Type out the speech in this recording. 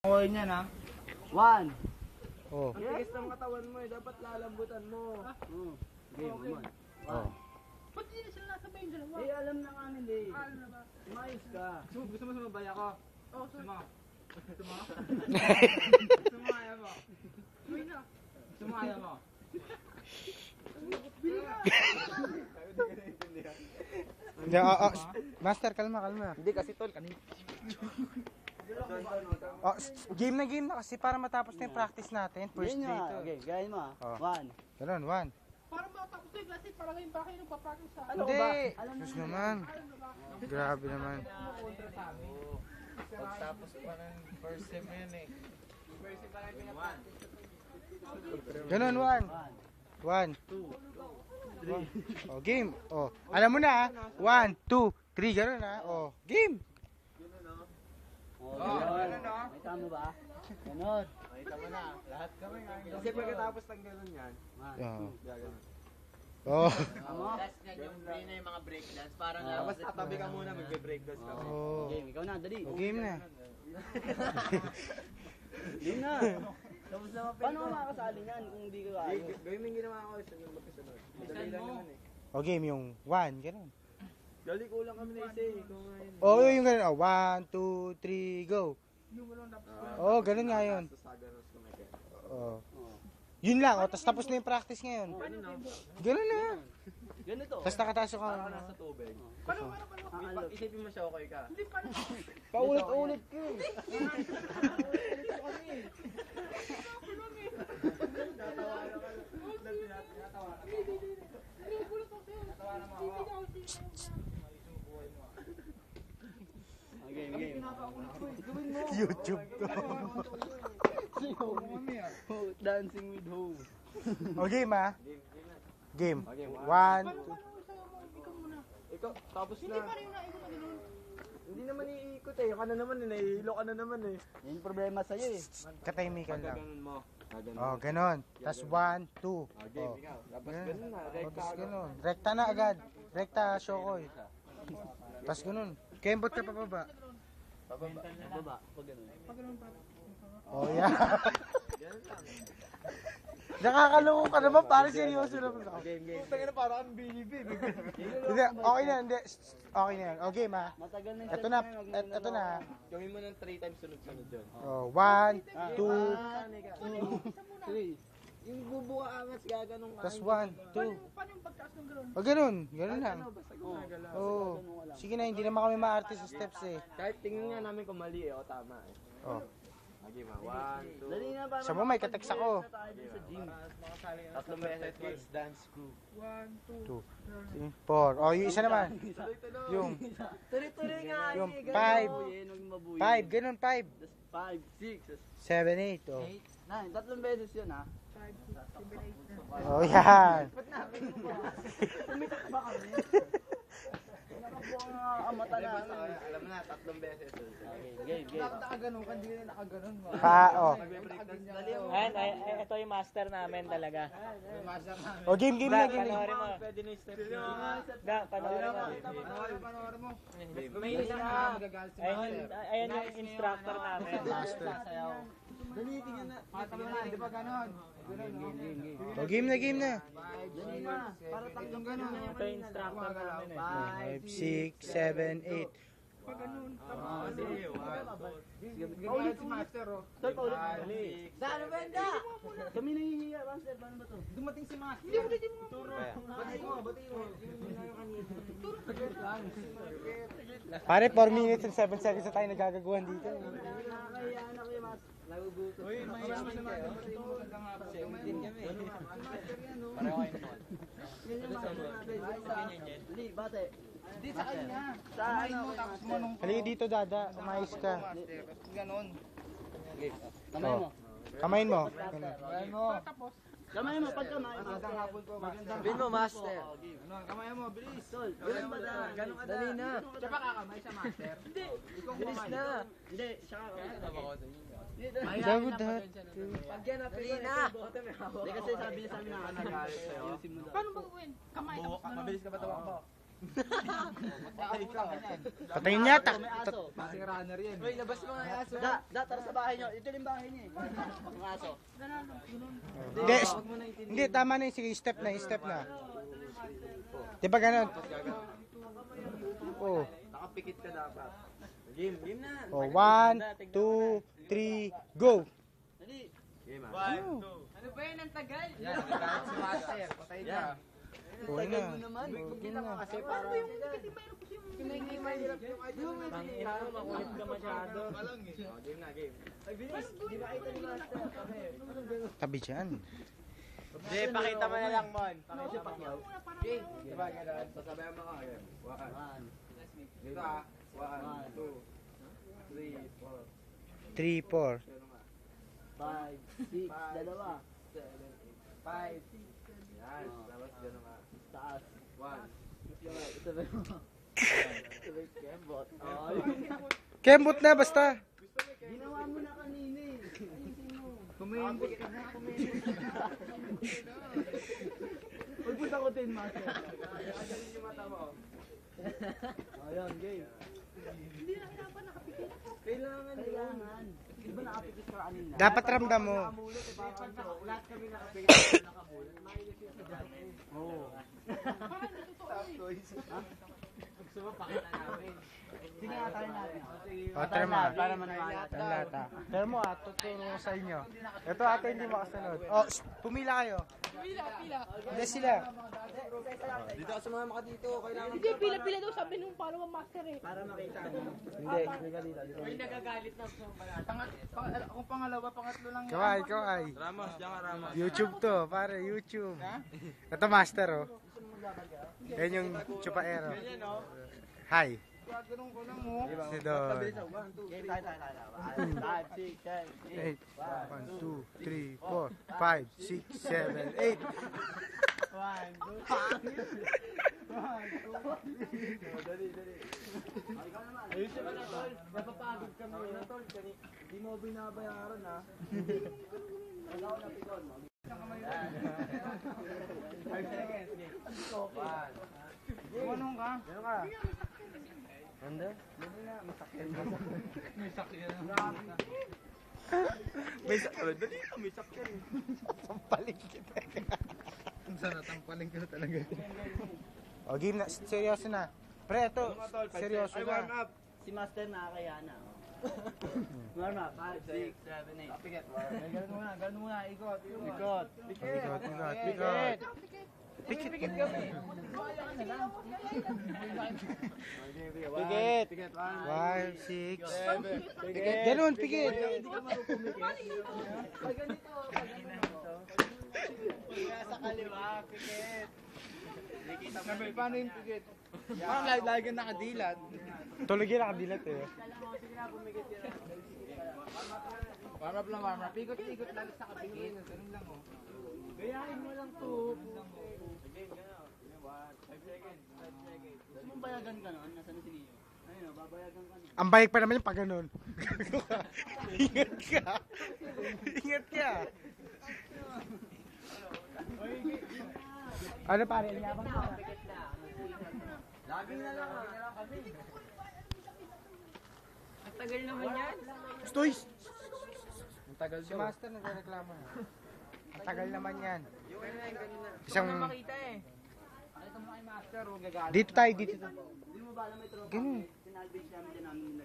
Okay niyan ha. 1. Oh. Ang tigas ng katawan mo eh, dapat lalambutan mo. Game naman. Oh. Ba't hindi sila nasabay yung dalawa? Eh, alam na nga nila eh. Alam na ba? Umayos ka. Gusto mo sumabay ako? Oo, sorry. Sumaya mo. Uy na. Sumaya mo. Hindi, Master, kalma. Hindi kasi tol, kanina. Oh, game na kasi para matapos na yung practice natin. First Yan day nga. to. Okay, gayahin mo ah. Oh. 1. Ganun, 1. Parang matapos na yung klase, parang ngayon ba kayo nagpa-practice sa Ano Hindi. ba? Alam Diyos na naman. Alam na ba? Grabe naman. Pagtapos pa ng first sem yan eh. Ganun, 1. 1, 2, 3. Oh, game. Oh, alam mo na 1, 2, 3. Ganun na. Oh, game. Oh, ganun, no? May tama ba? Ganon. Makita mo na, lahat kami nga. Kasi pagkatapos ng ganun yan, Oh. gagano. Oh. Tama? Last niyan yung brain na yung mga breakdance. Parang Tapos tatabi ka muna, magbe-breakdance kami. Oh. Game, ikaw na, dali. Oh, game na. Game na. Tapos na paano ka makakasali niyan kung hindi ka kaya? Gawin mo yung ginawa ko, sunod magkasunod. Madali lang naman eh. Oh, game yung 1. Ganun. Gali kulang kami na isa eh. Kung nga yun. Oh, yung ganun. Oh, 1, 2, 3, go. Oh, ganun nga yun. Sasaganos ko may kaya. Oh. Yun lang. Oh, tapos na yung practice ngayon. Ganun na. Ganito. Tapos nakataso ka. Parang nasa tubig. Paano? Pag isipin mo siya, okay ka. Hindi, paano? Paulit-ulit ka eh. Game, game. YouTube to. Dancing with who? Oh, game ah. Game. Okay, 1, 2. Ikaw muna. Ikaw, tapos Hindi na. pa rin naikot na gano'n. Hindi naman iikot eh. Ka na naman eh. Nahihilo ka na naman eh. Yan yung problema sa'yo eh. Katahimikan lang. Pagkaganon mo. Gaganon. Oh, ganon. Tapos 1, 2. Game, Oh. ikaw. Tapos Yan. ganun na. Oh, Rekta tapos agad. ganon. Rekta na agad. Rekta, Shokoy. Tapos ganon. Kembot ka pa baba. Baba, pag ganun. Pag gano'n pa. Oh, yeah. Nakakaloko ka naman, parang seryoso naman ako. Game, game. Puta na parang kang BB. Hindi, okay na, hindi. Okay na yan. Oh, game ah. Matagal na yung Ito na, ito na. Gawin mo ng 3 times sunod-sunod yun. Oh, 1, 2, 3. Yung bubuka angas gaganong tapos 1, 2. Paano yung pagtaas ng gano'n? Oh, ganun. Ganun lang. Basta gumagalaw. Oh. Sige na, hindi naman kami ma-artist sa steps eh. Kahit tingnan nga namin kung mali eh o tama eh. Oh. Okay ma, 1, 2. Dali na para Sa mo, may kateks ako. tayo sa gym. Tatlong beses kids dance crew. 2, 4. Oh, yung isa naman. Yung Tuloy-tuloy nga. Yung eh, 5. gabuyin, huwag mabuyin. 5, ganun 5. Tapos 5, 6, 7, 8. Oh. 9. Tatlong beses yun ha. Oh, yan. Nakabuang ang mata namin. Alam mo na, tatlong beses. Game, game. Nakaganon ka, hindi na nakaganon mo. Oh. ito yung master namin talaga. Oh, game na, game na. Panoorin mo. Pwede na yung step. Da, panoorin mo. Panoorin mo. May isa na. Ayan yung instructor namin. Dali, tingnan na. Di ba ganon? Oh, game na. Dali na. Para tatlong ganon. Ito yung instructor namin eh. 5, 6, 7, 8. Paulit si Master oh. Start ulit. Saan benda? Kami nahihiya, Master. Paano ba to? Dumating si Master. Hindi, ulitin mo. Turo. Bati mo. Pare, 4 minutes and 7 seconds na tayo nagagaguhan dito. Nakakahiya na kayo, Master. Nagugutom. Uy, mayaman naman. Magandang hapon. Din kami. Pareho kayo naman. Dali, bate. Hindi sa kanya. Sa ano? Tapos mo nung Halika dito, Dada. Umayos ka. ganon. Kamay mo. Kamayin mo. Kamay mo. Kamay mo, pag kamay. Magandang hapon po, Master. Bin mo, master. Ano, kamay mo, bilis. Tol, ganun ba na? Ganun ka Dali na. Siya pa kakamay sa Master. Hindi. Ikaw Bilis kumamay. na. Hindi, siya ka. Sagot lahat. Pagyan natin. Dali na. Hindi kasi sabi niya sa amin na Nagalit sa'yo. ayusin mo daw. Paano ba gawin? Kamay tapos gano'n. Mabilis ka ba tawag mo? Patayin niya. May aso. Passing runner yan. Uy, labas mo nga yung aso. Tara sa bahay nyo. Ito yung bahay niya eh. Ang aso. Hindi, hindi, tama na yun. Sige, step na, step na. Di ba ganun? Oh. Nakapikit ka dapat. Game na. Oh, 1, 2, 3, go! Game ah. Ano ba yun? Ang tagal? Yan, nagkakaroon si Master. Patay ka. Okay na. Bigyan naman kasi para... Tangina, makulit ka masyado. Game na, game. Tabi dyan. Hindi, pakita mo na lang, Mon. Pakita mo. Game. Diba, gano'n? Sasabayan mo ka. Game. One. Dito ah. 1, 2, 3, 4. 3, 4. 5, 6, dalawa. 5. Yan. Tapos gano'n ka. Taas. 1. Ito ba yun? Ito ba yung kembot? Kembot na, basta. Ginawa mo na kanina eh. Kumembot ka na. Huwag mo takutin, Master. Ganun yung mata mo. Ayan, game. Hindi na hirapan nakapikit. Kailangan yun. Kailangan. Di ba nakapikit ka kanina? Dapat ramdam mo. Lahat kami nakapikit. Nakabulot. Mainit yung sa dati. Oo. Gusto mo pakita namin. Sige nga, tayo natin. O, tara mo. Para maniwala Ang lata. Tara mo tutulong sa inyo. Ito ate hindi makasunod. O, pumila kayo. Pila. Hindi sila. Dito ka sumama ka dito. Kailangan Hindi, pila daw sabi nung follow master eh. Para makita mo. Hindi. may nagagalit na sa pala. Kung pangalawa, pangatlo lang Ikaw ay. Ramos, diyan ka Ramos. YouTube to, pare, YouTube. Ito master, oh. Yan yung chupaero. Hi. Gagano'n ko lang mo. Si Don. Game, tayo. 5, 6, 7, 8. 1, 2, 3, 4, 5, 6, 7, 8. 1, 2. Ayusin mo na, tol. Napapagod kami na, tol. Hindi mo binabayaran, ha? Wala ko na pikon. 5 seconds. Gumanong ka. Gano'n ka? Ando? May sakyan. Dali ka, may sakyan. Sampaling kita. Ang sana, tampaling ka talaga. O, game na. Seryoso na. Pre, ito. Seryoso Ay, warm na. up. Si Master nakakaya na. Warm up. 5, 6, 7, 8. Pikit. Ganun muna. Ikot. Ikot, ikot. Pikit kami. Pikit. Pikit. 5, 6. Pikit. Ganun, pikit. Hindi ka marupumikit. Pag ganito. Sa kaliwa, pikit. Sabi, paano yung pikit? Parang lagi ka nakadilat. Tulog yun nakadilat eh. Warm up lang, warm up. Ikot lang sa kapikit. Ganun lang oh. Gayahin mo lang to. Gusto mong bayagan ka nun? Nasaan na si Neo? Ayun o, babayagan ka nun. Ang bayag pa naman yung pag ganun. Ingat ka. Ingat ka. Ano pare? Yabang ka. Lagi na lang kami. Ang tagal naman yan. Stoy! Ang tagal Si Master nagreklamo na. Ang tagal naman yan. Isang... Isang... makita eh. Ito mo kay Master, huwag gagalit. Dito tayo, dito. Hindi mo ba alam may tropa? Ganun. Sinalvage namin din namin nila.